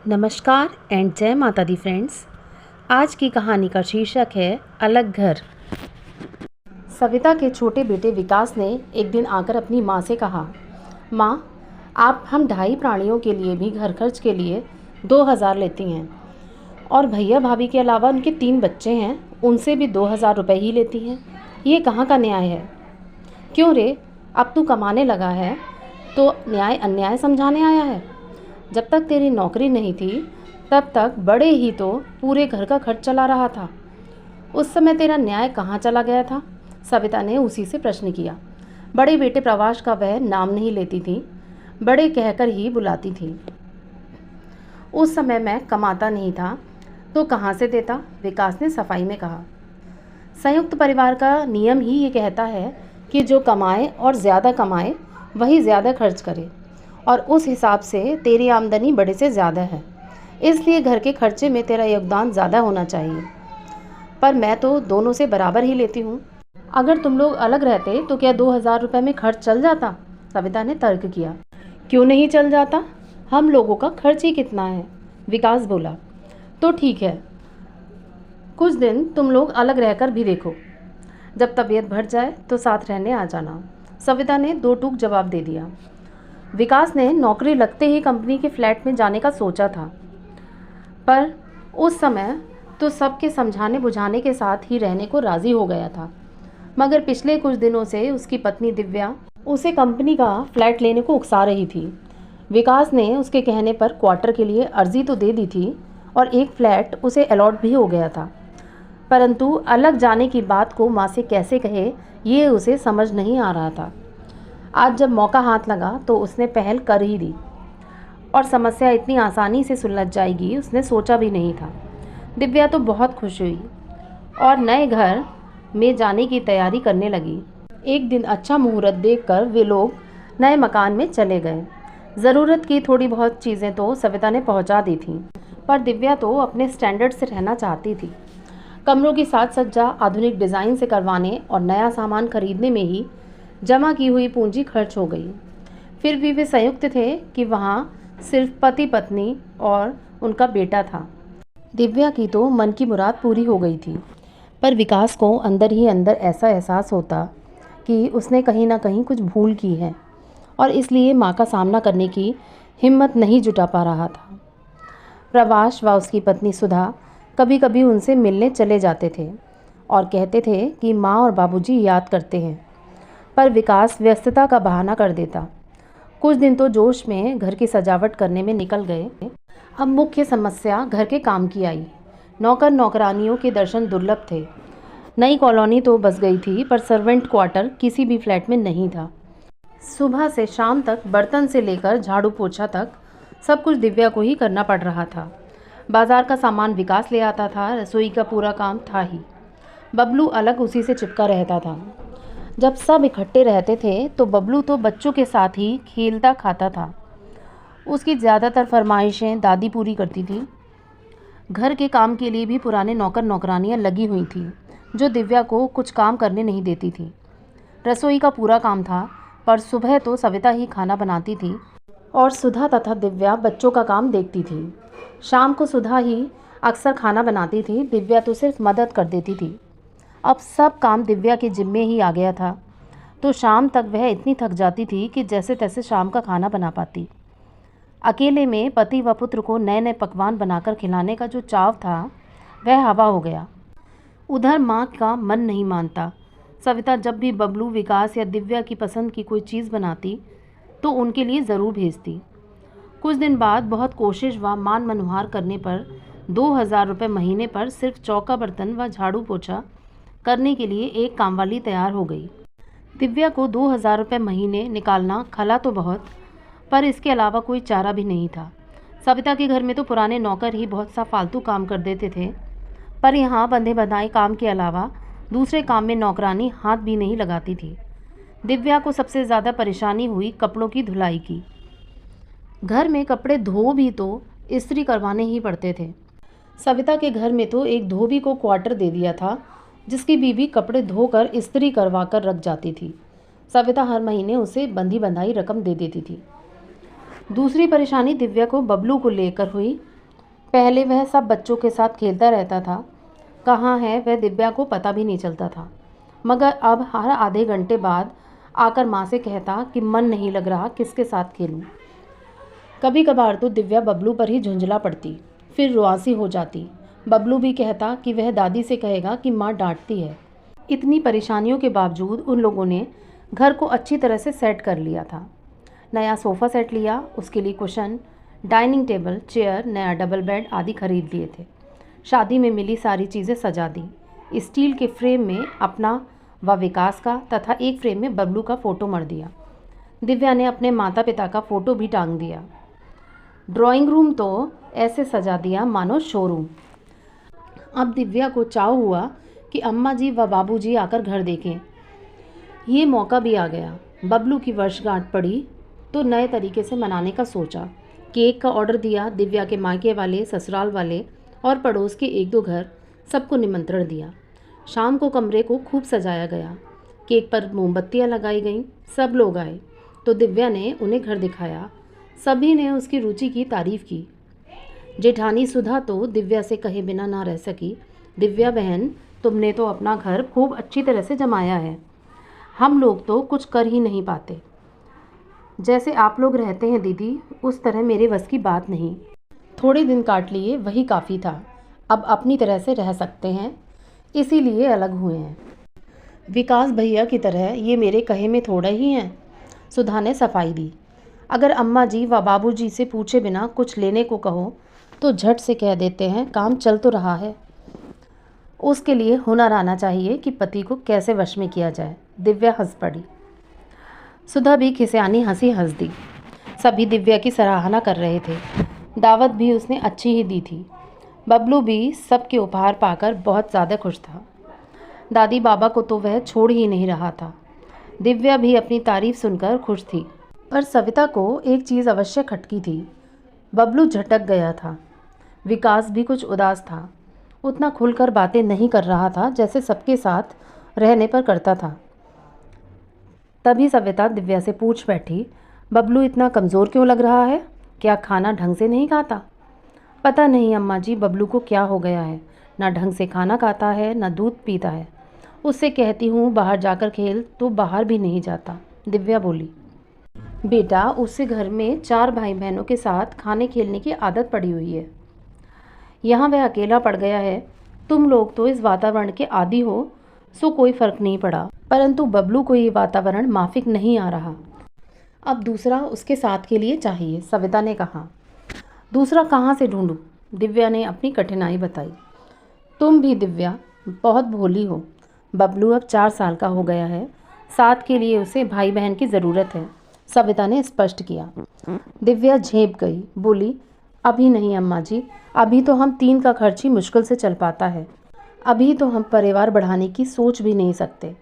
नमस्कार एंड जय माता दी फ्रेंड्स। आज की कहानी का शीर्षक है अलग घर। सविता के छोटे बेटे विकास ने एक दिन आकर अपनी माँ से कहा, माँ, आप हम ढाई प्राणियों के लिए भी घर खर्च के लिए 2000 लेती हैं और भैया भाभी के अलावा उनके 3 बच्चे हैं, उनसे भी 2000 रुपये ही लेती हैं। ये कहाँ का न्याय है? क्यों रे, अब तू कमाने लगा है तो न्याय अन्याय समझाने आया है? जब तक तेरी नौकरी नहीं थी तब तक बड़े ही तो पूरे घर का खर्च चला रहा था। उस समय तेरा न्याय कहाँ चला गया था? सविता ने उसी से प्रश्न किया। बड़े बेटे प्रवास का वह नाम नहीं लेती थी, बड़े कहकर ही बुलाती थी। उस समय मैं कमाता नहीं था तो कहाँ से देता? विकास ने सफाई में कहा। संयुक्त परिवार का नियम ही ये कहता है कि जो कमाए और ज़्यादा कमाए वही ज़्यादा खर्च करे, और उस हिसाब से तेरी आमदनी बड़े से ज़्यादा है, इसलिए घर के खर्चे में तेरा योगदान ज़्यादा होना चाहिए। पर मैं तो दोनों से बराबर ही लेती हूँ। अगर तुम लोग अलग रहते तो क्या 2000 रुपये में खर्च चल जाता? सविता ने तर्क किया। क्यों नहीं चल जाता? हम लोगों का खर्च ही कितना है, विकास बोला। तो ठीक है, कुछ दिन तुम लोग अलग रहकर भी देखो, जब तबीयत बढ़ जाए तो साथ रहने आ जाना। सविता ने दो टूक जवाब दे दिया। विकास ने नौकरी लगते ही कंपनी के फ्लैट में जाने का सोचा था, पर उस समय तो सबके समझाने बुझाने के साथ ही रहने को राज़ी हो गया था। मगर पिछले कुछ दिनों से उसकी पत्नी दिव्या उसे कंपनी का फ्लैट लेने को उकसा रही थी। विकास ने उसके कहने पर क्वार्टर के लिए अर्जी तो दे दी थी और एक फ्लैट उसे अलॉट भी हो गया था, परंतु अलग जाने की बात को माँ से कैसे कहे ये उसे समझ नहीं आ रहा था। आज जब मौका हाथ लगा तो उसने पहल कर ही दी, और समस्या इतनी आसानी से सुलझ जाएगी उसने सोचा भी नहीं था। दिव्या तो बहुत खुश हुई और नए घर में जाने की तैयारी करने लगी। एक दिन अच्छा मुहूर्त देखकर वे लोग नए मकान में चले गए। ज़रूरत की थोड़ी बहुत चीज़ें तो सविता ने पहुंचा दी थीं, पर दिव्या तो अपने स्टैंडर्ड से रहना चाहती थी। कमरों की साज सज्जा आधुनिक डिज़ाइन से करवाने और नया सामान खरीदने में ही जमा की हुई पूंजी खर्च हो गई। फिर भी वे संयुक्त थे कि वहाँ सिर्फ पति पत्नी और उनका बेटा था। दिव्या की तो मन की मुराद पूरी हो गई थी, पर विकास को अंदर ही अंदर ऐसा एहसास होता कि उसने कहीं ना कहीं कुछ भूल की है और इसलिए माँ का सामना करने की हिम्मत नहीं जुटा पा रहा था। प्रवास व उसकी पत्नी सुधा कभी कभी उनसे मिलने चले जाते थे और कहते थे कि माँ और बाबूजी याद करते हैं, पर विकास व्यस्तता का बहाना कर देता। कुछ दिन तो जोश में घर की सजावट करने में निकल गए। अब मुख्य समस्या घर के काम की आई। नौकर नौकरानियों के दर्शन दुर्लभ थे। नई कॉलोनी तो बस गई थी, पर सर्वेंट क्वार्टर किसी भी फ्लैट में नहीं था। सुबह से शाम तक बर्तन से लेकर झाड़ू पोछा तक सब कुछ दिव्या को ही करना पड़ रहा था। बाजार का सामान विकास ले आता था, रसोई का पूरा काम था ही। बबलू अलग उसी से चिपका रहता था। जब सब इकट्ठे रहते थे तो बबलू तो बच्चों के साथ ही खेलता खाता था। उसकी ज़्यादातर फरमाइशें दादी पूरी करती थी। घर के काम के लिए भी पुराने नौकर नौकरानियां लगी हुई थी, जो दिव्या को कुछ काम करने नहीं देती थी। रसोई का पूरा काम था, पर सुबह तो सविता ही खाना बनाती थी और सुधा तथा दिव्या बच्चों का काम देखती थी। शाम को सुधा ही अक्सर खाना बनाती थी, दिव्या तो सिर्फ मदद कर देती थी। अब सब काम दिव्या के जिम्मे ही आ गया था, तो शाम तक वह इतनी थक जाती थी कि जैसे तैसे शाम का खाना बना पाती। अकेले में पति व पुत्र को नए नए पकवान बनाकर खिलाने का जो चाव था वह हवा हो गया। उधर माँ का मन नहीं मानता। सविता जब भी बबलू, विकास या दिव्या की पसंद की कोई चीज़ बनाती तो उनके लिए ज़रूर भेजती। कुछ दिन बाद बहुत कोशिश व मान मनुहार करने पर 2000 रुपये महीने पर सिर्फ चौका बर्तन व झाड़ू पोछा करने के लिए एक कामवाली तैयार हो गई। दिव्या को 2000 रुपये महीने निकालना खला तो बहुत, पर इसके अलावा कोई चारा भी नहीं था। सविता के घर में तो पुराने नौकर ही बहुत सा फालतू काम कर देते थे, पर यहाँ बंधे बंधाए काम के अलावा दूसरे काम में नौकरानी हाथ भी नहीं लगाती थी। दिव्या को सबसे ज़्यादा परेशानी हुई कपड़ों की धुलाई की। घर में कपड़े धो भी तो इस्त्री करवाने ही पड़ते थे। सविता के घर में तो एक धोबी को क्वार्टर दे दिया था, जिसकी बीवी कपड़े धोकर इस्त्री करवा कर रख जाती थी। सविता हर महीने उसे बंधी बंधाई रकम दे देती थी। दूसरी परेशानी दिव्या को बबलू को लेकर हुई। पहले वह सब बच्चों के साथ खेलता रहता था, कहाँ है वह दिव्या को पता भी नहीं चलता था। मगर अब हर आधे घंटे बाद आकर माँ से कहता कि मन नहीं लग रहा, किसके साथ खेलूं। कभी कभार तो दिव्या बबलू पर ही झुंझला पड़ती, फिर रुआसी हो जाती। बबलू भी कहता कि वह दादी से कहेगा कि माँ डांटती है। इतनी परेशानियों के बावजूद उन लोगों ने घर को अच्छी तरह से सेट कर लिया था। नया सोफ़ा सेट लिया, उसके लिए कुशन, डाइनिंग टेबल, चेयर, नया डबल बेड आदि खरीद लिए थे। शादी में मिली सारी चीज़ें सजा दी। स्टील के फ्रेम में अपना व विकास का तथा एक फ्रेम में बबलू का फ़ोटो मढ़ दिया। दिव्या ने अपने माता पिता का फ़ोटो भी टांग दिया। ड्राइंग रूम तो ऐसे सजा दिया मानो शोरूम। अब दिव्या को चाव हुआ कि अम्मा जी व बाबू जी आकर घर देखें। ये मौका भी आ गया। बबलू की वर्षगांठ पड़ी तो नए तरीके से मनाने का सोचा। केक का ऑर्डर दिया। दिव्या के मायके वाले, ससुराल वाले और पड़ोस के एक दो घर सबको निमंत्रण दिया। शाम को कमरे को खूब सजाया गया। केक पर मोमबत्तियां लगाई गईं। सब लोग आए तो दिव्या ने उन्हें घर दिखाया। सभी ने उसकी रुचि की तारीफ की। जेठानी सुधा तो दिव्या से कहे बिना ना रह सकी, दिव्या बहन, तुमने तो अपना घर खूब अच्छी तरह से जमाया है। हम लोग तो कुछ कर ही नहीं पाते। जैसे आप लोग रहते हैं दीदी, उस तरह मेरे बस की बात नहीं। थोड़े दिन काट लिए, वही काफ़ी था। अब अपनी तरह से रह सकते हैं, इसीलिए अलग हुए हैं। विकास भैया की तरह ये मेरे कहे में थोड़ा ही हैं। सुधा ने सफाई दी। अगर अम्मा जी व बाबू जी से पूछे बिना कुछ लेने को कहो तो झट से कह देते हैं काम चल तो रहा है। उसके लिए हुनर आना चाहिए कि पति को कैसे वश में किया जाए। दिव्या हंस पड़ी। सुधा भी खिसियानी हंसी हंस दी। सभी दिव्या की सराहना कर रहे थे। दावत भी उसने अच्छी ही दी थी। बबलू भी सबके उपहार पाकर बहुत ज़्यादा खुश था। दादी बाबा को तो वह छोड़ ही नहीं रहा था। दिव्या भी अपनी तारीफ सुनकर खुश थी, पर सविता को एक चीज़ अवश्य खटकी थी। बबलू झटक गया था। विकास भी कुछ उदास था। उतना खुलकर बातें नहीं कर रहा था जैसे सबके साथ रहने पर करता था। तभी सविता दिव्या से पूछ बैठी, बबलू इतना कमज़ोर क्यों लग रहा है? क्या खाना ढंग से नहीं खाता? पता नहीं अम्मा जी, बबलू को क्या हो गया है। ना ढंग से खाना खाता है, ना दूध पीता है। उससे कहती हूँ बाहर जाकर खेल तो बाहर भी नहीं जाता। दिव्या बोली, बेटा उससे घर में 4 भाई बहनों के साथ खाने खेलने की आदत पड़ी हुई है। यहाँ वह अकेला पड़ गया है। तुम लोग तो इस वातावरण के आदी हो, सो कोई फ़र्क नहीं पड़ा, परंतु बबलू को ये वातावरण माफिक नहीं आ रहा। अब दूसरा उसके साथ के लिए चाहिए। सविता ने कहा। दूसरा कहाँ से ढूंढूं? दिव्या ने अपनी कठिनाई बताई। तुम भी दिव्या बहुत भोली हो। बबलू अब 4 साल का हो गया है। साथ के लिए उसे भाई बहन की ज़रूरत है, सविता ने स्पष्ट किया। दिव्या झेप गई, बोली, अभी नहीं अम्मा जी, अभी तो हम 3 का खर्च ही मुश्किल से चल पाता है। अभी तो हम परिवार बढ़ाने की सोच भी नहीं सकते।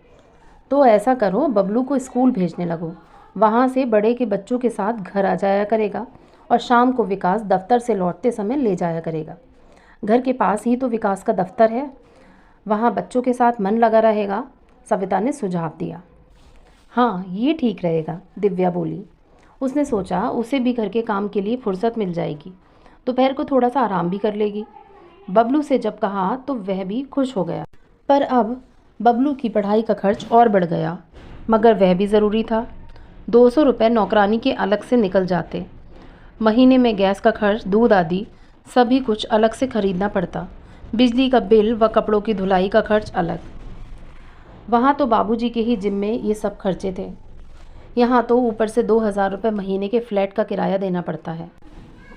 तो ऐसा करो, बबलू को स्कूल भेजने लगो। वहाँ से बड़े के बच्चों के साथ घर आ जाया करेगा और शाम को विकास दफ्तर से लौटते समय ले जाया करेगा। घर के पास ही तो विकास का दफ्तर है, वहाँ बच्चों के साथ मन लगा रहेगा, सविता ने सुझाव दिया। हाँ, ये ठीक रहेगा, दिव्या बोली। उसने सोचा उसे भी घर के काम के लिए फुर्सत मिल जाएगी, दोपहर को थोड़ा सा आराम भी कर लेगी। बबलू से जब कहा तो वह भी खुश हो गया। पर अब बबलू की पढ़ाई का खर्च और बढ़ गया, मगर वह भी ज़रूरी था। 200 रुपये नौकरानी के अलग से निकल जाते। महीने में गैस का खर्च, दूध आदि सभी कुछ अलग से खरीदना पड़ता। बिजली का बिल व कपड़ों की धुलाई का खर्च अलग। वहाँ तो बाबूजी के ही जिम्मे ये सब खर्चे थे। यहाँ तो ऊपर से 2000 रुपये महीने के फ्लैट का किराया देना पड़ता है।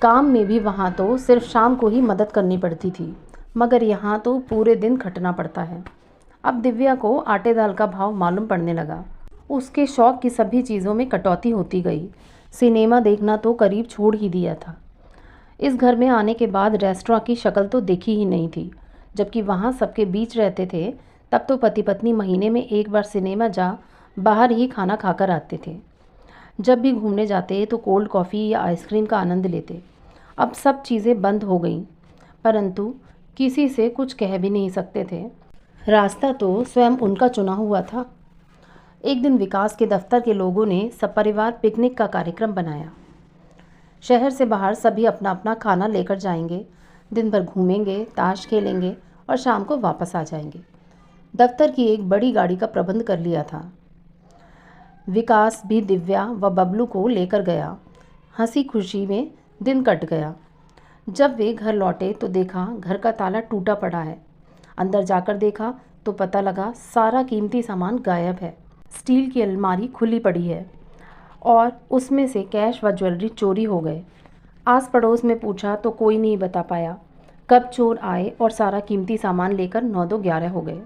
काम में भी वहाँ तो सिर्फ शाम को ही मदद करनी पड़ती थी, मगर यहाँ तो पूरे दिन खटना पड़ता है। अब दिव्या को आटे दाल का भाव मालूम पड़ने लगा। उसके शौक़ की सभी चीज़ों में कटौती होती गई। सिनेमा देखना तो करीब छोड़ ही दिया था। इस घर में आने के बाद रेस्टोरेंट की शक्ल तो देखी ही नहीं थी। जबकि वहाँ सबके बीच रहते थे, तब तो पति पत्नी महीने में एक बार सिनेमा जा बाहर ही खाना खाकर आते थे। जब भी घूमने जाते तो कोल्ड कॉफ़ी या आइसक्रीम का आनंद लेते। अब सब चीज़ें बंद हो गईं, परंतु किसी से कुछ कह भी नहीं सकते थे। रास्ता तो स्वयं उनका चुना हुआ था। एक दिन विकास के दफ्तर के लोगों ने सपरिवार पिकनिक का कार्यक्रम बनाया। शहर से बाहर सभी अपना अपना खाना लेकर जाएंगे। दिन भर घूमेंगे, ताश खेलेंगे और शाम को वापस आ जाएंगे। दफ्तर की एक बड़ी गाड़ी का प्रबंध कर लिया था। विकास भी दिव्या व बबलू को लेकर गया। हंसी खुशी में दिन कट गया। जब वे घर लौटे तो देखा घर का ताला टूटा पड़ा है। अंदर जाकर देखा तो पता लगा सारा कीमती सामान गायब है। स्टील की अलमारी खुली पड़ी है और उसमें से कैश व ज्वेलरी चोरी हो गए। आस पड़ोस में पूछा तो कोई नहीं बता पाया कब चोर आए और सारा कीमती सामान लेकर 9-11 हो गए।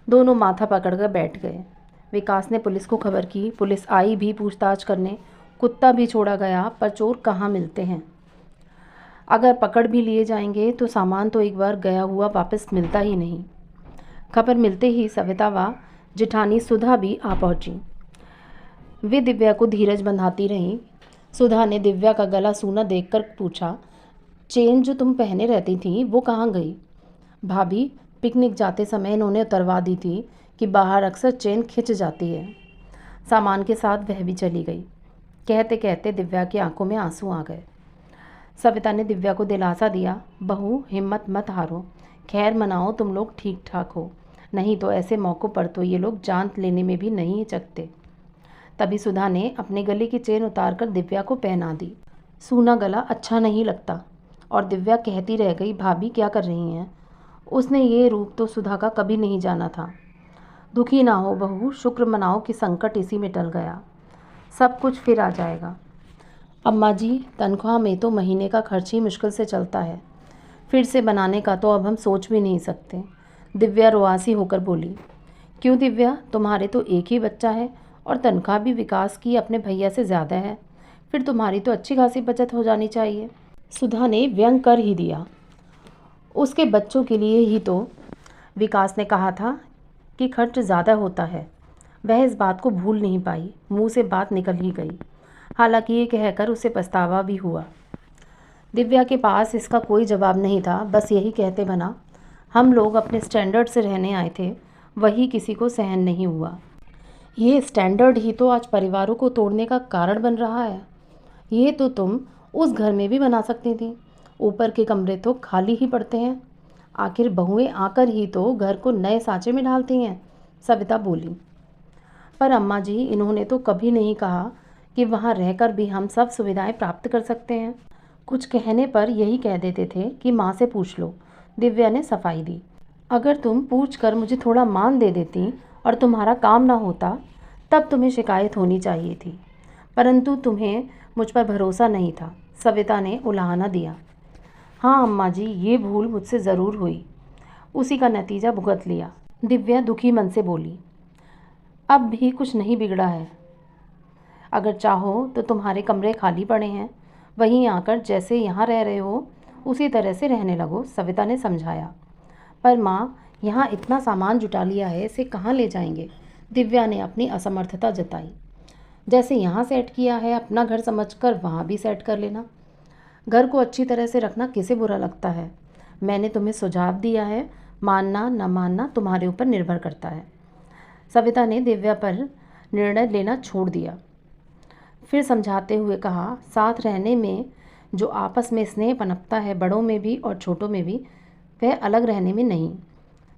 दोनों माथा पकड़कर बैठ गए। विकास ने पुलिस को खबर की। पुलिस आई भी पूछताछ करने। कुत्ता भी छोड़ा गया, पर चोर कहाँ मिलते हैं। अगर पकड़ भी लिए जाएंगे तो सामान तो एक बार गया हुआ वापस मिलता ही नहीं। खबर मिलते ही सविता व जेठानी सुधा भी आ पहुंची। वे दिव्या को धीरज बंधाती रहीं। सुधा ने दिव्या का गला सूना देखकर पूछा, चेन जो तुम पहने रहती थी वो कहाँ गई? भाभी, पिकनिक जाते समय इन्होंने उतरवा दी थी कि बाहर अक्सर चेन खिंच जाती है। सामान के साथ वह भी चली गई। कहते कहते दिव्या की आंखों में आंसू आ गए। सविता ने दिव्या को दिलासा दिया, बहू हिम्मत मत हारो, खैर मनाओ तुम लोग ठीक ठाक हो, नहीं तो ऐसे मौक़ों पर तो ये लोग जान लेने में भी नहीं हिचकते। तभी सुधा ने अपने गले की चेन उतारकर दिव्या को पहना दी। सूना गला अच्छा नहीं लगता और दिव्या कहती रह गई, भाभी क्या कर रही हैं? उसने ये रूप तो सुधा का कभी नहीं जाना था। दुखी ना हो बहू, शुक्र मनाओ कि संकट इसी में टल गया, सब कुछ फिर आ जाएगा। अम्मा जी, तनख्वाह में तो महीने का खर्च ही मुश्किल से चलता है, फिर से बनाने का तो अब हम सोच भी नहीं सकते। दिव्या रुआसी होकर बोली। क्यों दिव्या, तुम्हारे तो एक ही बच्चा है और तनख्वाह भी विकास की अपने भैया से ज़्यादा है, फिर तुम्हारी तो अच्छी खासी बचत हो जानी चाहिए। सुधा ने व्यंग कर ही दिया। उसके बच्चों के लिए ही तो विकास ने कहा था कि खर्च ज़्यादा होता है। वह इस बात को भूल नहीं पाई, मुंह से बात निकल ही गई। हालांकि ये कहकर उसे पछतावा भी हुआ। दिव्या के पास इसका कोई जवाब नहीं था, बस यही कहते बना, हम लोग अपने स्टैंडर्ड से रहने आए थे, वही किसी को सहन नहीं हुआ। ये स्टैंडर्ड ही तो आज परिवारों को तोड़ने का कारण बन रहा है। ये तो तुम उस घर में भी बना सकती थी, ऊपर के कमरे तो खाली ही पड़ते हैं। आखिर बहुएं आकर ही तो घर को नए सांचे में ढालती हैं, सविता बोली। पर अम्मा जी, इन्होंने तो कभी नहीं कहा कि वहाँ रहकर भी हम सब सुविधाएं प्राप्त कर सकते हैं। कुछ कहने पर यही कह देते थे कि माँ से पूछ लो। दिव्या ने सफाई दी। अगर तुम पूछ कर मुझे थोड़ा मान दे देती और तुम्हारा काम ना होता, तब तुम्हें शिकायत होनी चाहिए थी, परंतु तुम्हें मुझ पर भरोसा नहीं था, सविता ने उलाहना दिया। हाँ अम्मा जी, ये भूल मुझसे ज़रूर हुई, उसी का नतीजा भुगत लिया, दिव्या दुखी मन से बोली। अब भी कुछ नहीं बिगड़ा है, अगर चाहो तो तुम्हारे कमरे खाली पड़े हैं, वहीं आकर जैसे यहाँ रह रहे हो उसी तरह से रहने लगो, सविता ने समझाया। पर माँ, यहाँ इतना सामान जुटा लिया है, इसे कहाँ ले जाएंगे? दिव्या ने अपनी असमर्थता जताई। जैसे यहाँ सेट किया है अपना घर समझकर वहाँ भी सेट कर लेना। घर को अच्छी तरह से रखना किसे बुरा लगता है? मैंने तुम्हें सुझाव दिया है, मानना न मानना तुम्हारे ऊपर निर्भर करता है। सविता ने दिव्या पर निर्णय लेना छोड़ दिया। फिर समझाते हुए कहा, साथ रहने में जो आपस में स्नेह पनपता है, बड़ों में भी और छोटों में भी, वह अलग रहने में नहीं।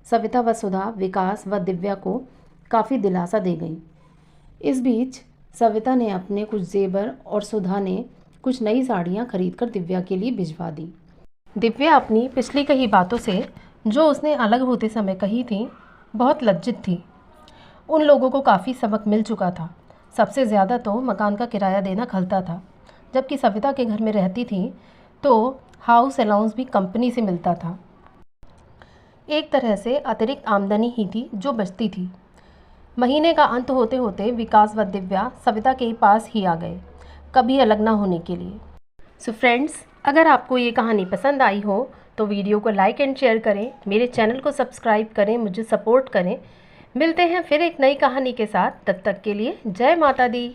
सविता व सुधा विकास व दिव्या को काफ़ी दिलासा दे गई। इस बीच सविता ने अपने कुछ जेवर और सुधा ने कुछ नई साड़ियाँ खरीदकर दिव्या के लिए भिजवा दी। दिव्या अपनी पिछली कही बातों से, जो उसने अलग होते समय कही थी, बहुत लज्जित थी। उन लोगों को काफ़ी सबक मिल चुका था। सबसे ज़्यादा तो मकान का किराया देना खलता था। जबकि सविता के घर में रहती थी तो हाउस अलाउंस भी कंपनी से मिलता था। एक तरह से अतिरिक्त आमदनी ही थी जो बचती थी। महीने का अंत होते होते विकास व दिव्या सविता के पास ही आ गए, कभी अलग ना होने के लिए। सो फ्रेंड्स, अगर आपको ये कहानी पसंद आई हो तो वीडियो को लाइक एंड शेयर करें, मेरे चैनल को सब्सक्राइब करें, मुझे सपोर्ट करें। मिलते हैं फिर एक नई कहानी के साथ, तब तक के लिए जय माता दी।